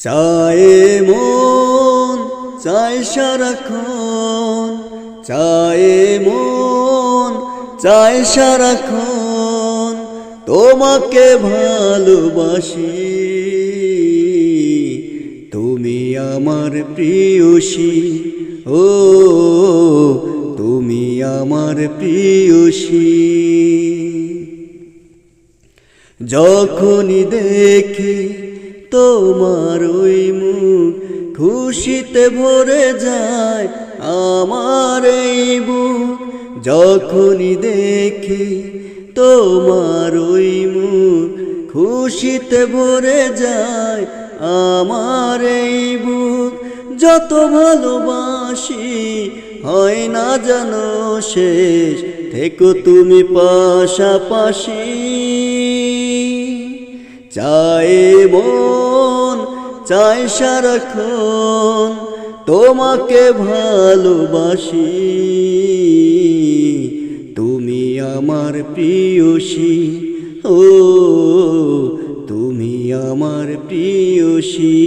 চায় মন চায় সারাক্ষণ, চায় মন চায় সারাক্ষণ, তোমাকে ভালোবাসি। তুমি আমার প্রিয়সী, ও তুমি আমার প্রিয়সী। যখনই দেখি তোমার ওই মুখ, খুশিতে ভরে যায় আমার এই বুক। যখনই দেখি তোমার ওই মুখ, খুশিতে ভরে যায় আমার এই বুক। যত ভালোবাসি হয় না জানো শেষ, থেকো তুমি পাশাপাশি। চায় মন চায় সারাক্ষণ, তোমাকে ভালোবাসি। তুমি আমার প্রিয়সী, ও তুমি আমার প্রিয়সী।